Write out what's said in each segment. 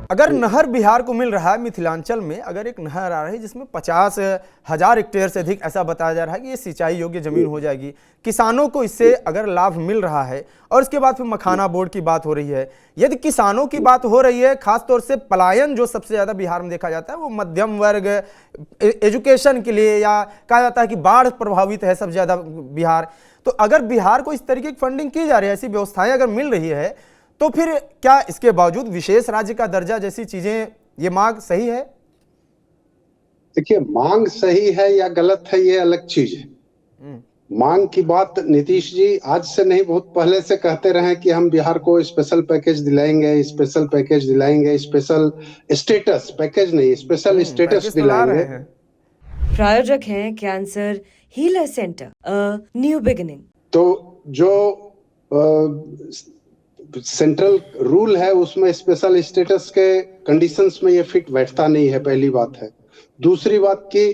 अगर नहर बिहार को मिल रहा है, मिथिलांचल में अगर एक नहर आ रही है जिसमें 50,000 हेक्टेयर से अधिक ऐसा बताया जा रहा है कि ये सिंचाई योग्य जमीन हो जाएगी, किसानों को इससे अगर लाभ मिल रहा है, और इसके बाद फिर मखाना बोर्ड की बात हो रही है, यदि किसानों की बात हो रही है, खासतौर से पलायन जो सबसे ज्यादा बिहार में देखा जाता है वो मध्यम वर्ग, एजुकेशन के लिए, या कहा जाता है कि बाढ़ प्रभावित है सबसे ज्यादा बिहार, तो अगर बिहार को इस तरीके की फंडिंग की जा रही है, ऐसी व्यवस्थाएं अगर मिल रही है, तो फिर क्या इसके बावजूद विशेष राज्य का दर्जा जैसी चीजें, ये मांग सही है? देखिए, मांग सही है या गलत है ये अलग चीज है। मांग की बात नीतीश जी आज से नहीं, बहुत पहले से कहते रहे कि हम बिहार को स्पेशल पैकेज दिलाएंगे, स्पेशल पैकेज दिलाएंगे, स्पेशल स्टेटस, पैकेज नहीं स्पेशल स्टेटस दिलाएंगे। प्रायोजक हैं cancer healer centre, new beginning. तो जो सेंट्रल रूल है उसमें स्पेशल स्टेटस के कंडीशंस में ये फिट बैठता नहीं है, पहली बात है। दूसरी बात की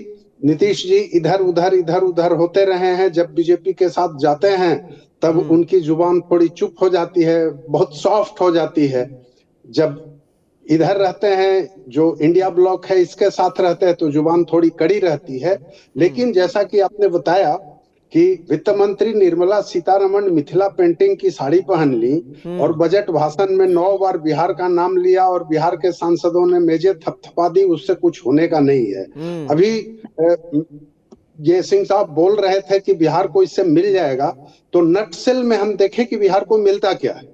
नीतीश जी इधर उधर होते रहे हैं, जब बीजेपी के साथ जाते हैं तब उनकी जुबान थोड़ी चुप हो जाती है, बहुत सॉफ्ट हो जाती है। जब इधर रहते हैं, जो इंडिया ब्लॉक है इसके साथ रहते हैं, तो जुबान थोड़ी कड़ी रहती है। लेकिन जैसा कि आपने बताया कि वित्त मंत्री निर्मला सीतारमण मिथिला पेंटिंग की साड़ी पहन ली और बजट भाषण में 9 बार बिहार का नाम लिया और बिहार के सांसदों ने मेजे थपथपा दी, उससे कुछ होने का नहीं है। अभी ये सिंह साहब बोल रहे थे कि बिहार को इससे मिल जाएगा, तो नटसेल में हम देखें कि बिहार को मिलता क्या है।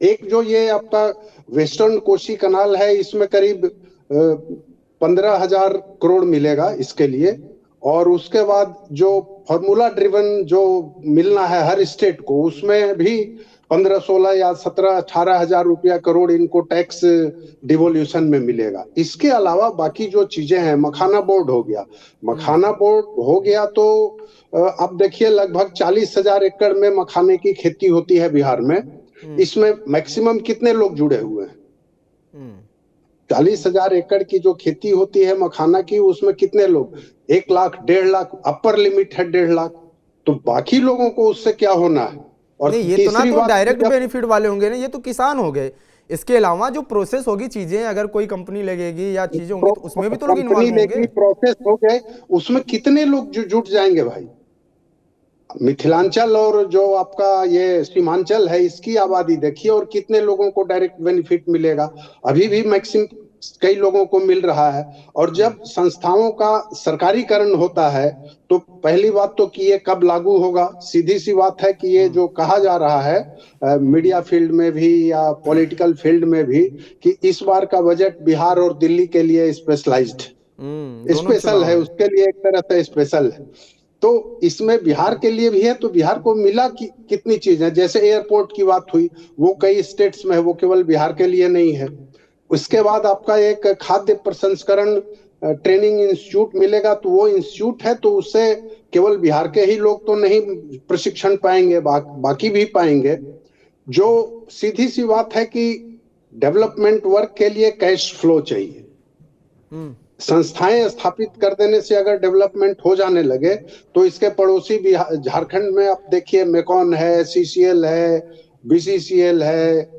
एक जो ये आपका वेस्टर्न कोसी कनाल है, इसमें करीब 15,000 करोड़ मिलेगा इसके लिए, और उसके बाद जो फॉर्मूला ड्रिवन जो मिलना है हर स्टेट को, उसमें भी 15, 16 या 17, 18,000 रुपया करोड़ इनको टैक्स डिवोल्यूशन में मिलेगा। इसके अलावा बाकी जो चीजें हैं, मखाना बोर्ड हो गया, मखाना बोर्ड हो गया तो अब देखिए लगभग 40,000 एकड़ में मखाने की खेती होती है बिहार में। इसमें मैक्सिमम कितने लोग जुड़े हुए हैं? 40,000 एकड़ की जो खेती होती है मखाना की, उसमें कितने लोग? 1 लाख, 1.5 लाख, अपर लिमिट है 1.5 लाख। तो बाकी लोगों को उससे क्या होना है? और नहीं, ये तो ना तो डायरेक्ट बेनिफिट वाले होंगे ना, ये तो किसान हो गए। इसके अलावा जो प्रोसेस होगी, चीजें अगर कोई कंपनी लगेगी या चीजें होंगी तो उसमें भी तो लोग इन्वॉल्व होंगे। प्रोसेस हो गए, उसमें कितने लोग जुट जाएंगे भाई? मिथिलांचल और जो आपका ये सीमांचल है, इसकी आबादी देखिए और कितने लोगों को डायरेक्ट बेनिफिट मिलेगा। अभी भी मैक्सिमम कई लोगों को मिल रहा है। और जब संस्थाओं का सरकारीकरण होता है तो पहली बात तो कि ये कब लागू होगा, सीधी सी बात है कि ये जो कहा जा रहा है मीडिया फील्ड में भी या पॉलिटिकल फील्ड में भी कि इस बार का बजट बिहार और दिल्ली के लिए स्पेशलाइज्ड स्पेशल है, उसके लिए एक तरह से स्पेशल है। तो इसमें बिहार के लिए भी है, तो बिहार को मिला कितनी चीजें, जैसे एयरपोर्ट की बात हुई, वो कई स्टेट्स में है, वो केवल बिहार के लिए नहीं है। उसके बाद आपका एक खाद्य प्रसंस्करण ट्रेनिंग इंस्टीट्यूट मिलेगा, तो वो इंस्टीट्यूट है तो उससे केवल बिहार के ही लोग तो नहीं प्रशिक्षण पाएंगे, बाकी भी पाएंगे। जो सीधी सी बात है कि डेवलपमेंट वर्क के लिए कैश फ्लो चाहिए। संस्थाएं स्थापित कर देने से अगर डेवलपमेंट हो जाने लगे तो इसके पड़ोसी भी झारखंड में आप देखिए, मेकॉन है, सीसीएल है, बीसीसीएल है,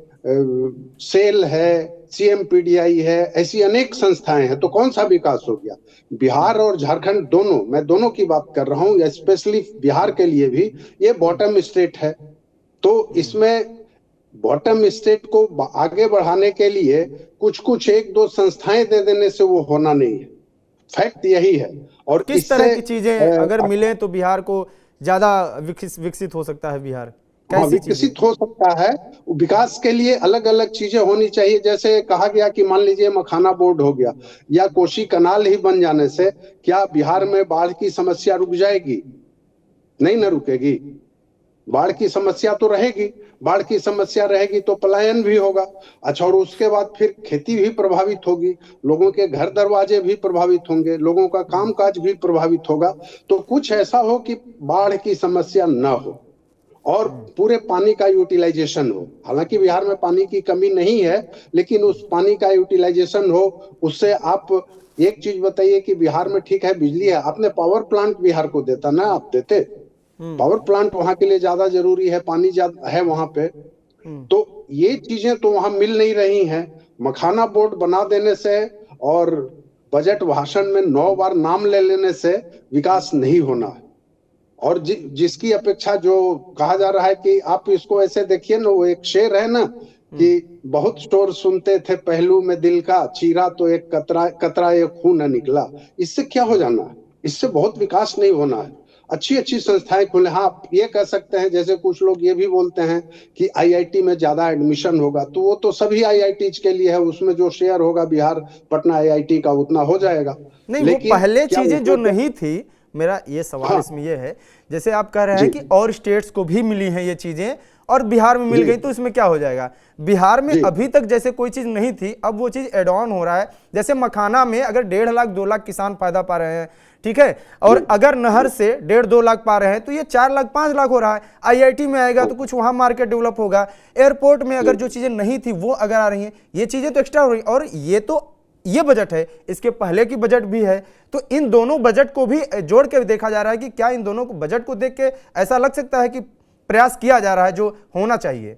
सेल है, सीएमपीडीआई है, ऐसी अनेक संस्थाएं हैं। तो कौन सा विकास हो गया? बिहार और झारखंड दोनों, मैं दोनों की बात कर रहा हूं, स्पेशली बिहार के लिए भी ये बॉटम स्टेट है। तो इसमें बॉटम स्टेट को आगे बढ़ाने के लिए कुछ 1-2 संस्थाएं दे देने से वो होना नहीं है, फैक्ट यही है। और किस तरह की चीजें अगर मिले तो बिहार को ज्यादा विकसित हो सकता है? बिहार विकसित हो सकता है, विकास के लिए अलग अलग चीजें होनी चाहिए। जैसे कहा गया कि मान लीजिए मखाना बोर्ड हो गया या कोसी कनाल ही बन जाने से क्या बिहार में बाढ़ की समस्या रुक जाएगी? नहीं ना रुकेगी। बाढ़ की समस्या तो रहेगी, बाढ़ की समस्या रहेगी तो पलायन भी होगा। अच्छा, और उसके बाद फिर खेती भी प्रभावित होगी, लोगों के घर दरवाजे भी प्रभावित होंगे, लोगों का कामकाज भी प्रभावित होगा। तो कुछ ऐसा हो कि बाढ़ की समस्या ना हो और पूरे पानी का यूटिलाइजेशन हो। हालांकि बिहार में पानी की कमी नहीं है, लेकिन उस पानी का यूटिलाइजेशन हो। उससे आप एक चीज बताइए कि बिहार में ठीक है बिजली है, आपने पावर प्लांट बिहार को देता ना, आप देते पावर प्लांट, वहां के लिए ज्यादा जरूरी है, पानी ज्यादा है वहां पे। तो ये चीजें तो वहां मिल नहीं रही हैं। मखाना बोर्ड बना देने से और बजट भाषण में 9 बार नाम ले लेने से विकास नहीं होना है। और जिसकी अपेक्षा जो कहा जा रहा है कि आप इसको ऐसे देखिए ना, वो एक शेर है ना कि बहुत शोर सुनते थे पहलू में दिल का, चीरा तो एक कतरा एक खून न निकला। इससे क्या हो जाना है? इससे बहुत विकास नहीं होना है। अच्छी अच्छी संस्थाएं खुले। हाँ, आप ये कह सकते हैं, जैसे कुछ लोग ये भी बोलते हैं कि आईआईटी में ज्यादा एडमिशन होगा, तो वो तो सभी आईआईटी के लिए है, उसमें जो शेयर होगा बिहार पटना आईआईटी का उतना हो जाएगा। नहीं, वो पहले चीजें जो नहीं थी, मेरा ये सवाल इसमें ये है, जैसे आप कह रहे हैं कि और स्टेट्स को भी मिली हैं ये चीजें और बिहार में मिल गई, तो इसमें क्या हो जाएगा? बिहार में अभी तक जैसे कोई चीज नहीं थी, अब वो चीज एड ऑन हो रहा है। जैसे मखाना में अगर 1.5 लाख 2 लाख किसान फायदा पा रहे हैं, ठीक है, और अगर नहर से 1.5-2 लाख पा रहे हैं, तो ये 4 लाख 5 लाख हो रहा है। आईआईटी में आएगा तो कुछ वहां मार्केट डेवलप होगा। एयरपोर्ट में अगर जो चीजें नहीं थी वो अगर आ रही हैं, ये चीजें तो एक्स्ट्रा हो रही। और ये तो ये बजट है, इसके पहले की बजट भी है, तो इन दोनों बजट को भी जोड़ के देखा जा रहा है कि क्या इन दोनों को बजट को देख के ऐसा लग सकता है कि प्रयास किया जा रहा है जो होना चाहिए?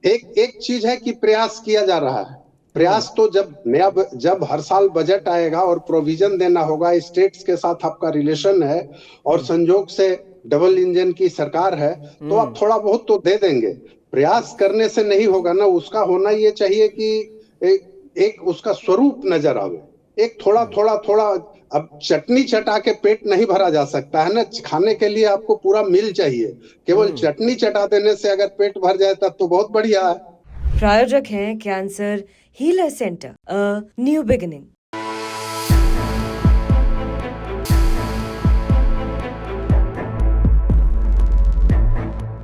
एक चीज है कि प्रयास किया जा रहा है। प्रयास तो जब हर साल बजट आएगा और प्रोविजन देना होगा, स्टेट्स के साथ आपका रिलेशन है और संजोग से डबल इंजन की सरकार है, तो आप थोड़ा बहुत तो दे देंगे। प्रयास करने से नहीं होगा ना, उसका होना ये चाहिए कि एक उसका स्वरूप नजर आवे। एक थोड़ा थोड़ा थोड़ा, अब चटनी चटा के पेट नहीं भरा जा सकता है ना, खाने के लिए आपको पूरा मील चाहिए। केवल चटनी चटा देने से अगर पेट भर जाए तब तो बहुत बढ़िया है। प्रायोजक हैं cancer healer centre, a new beginning.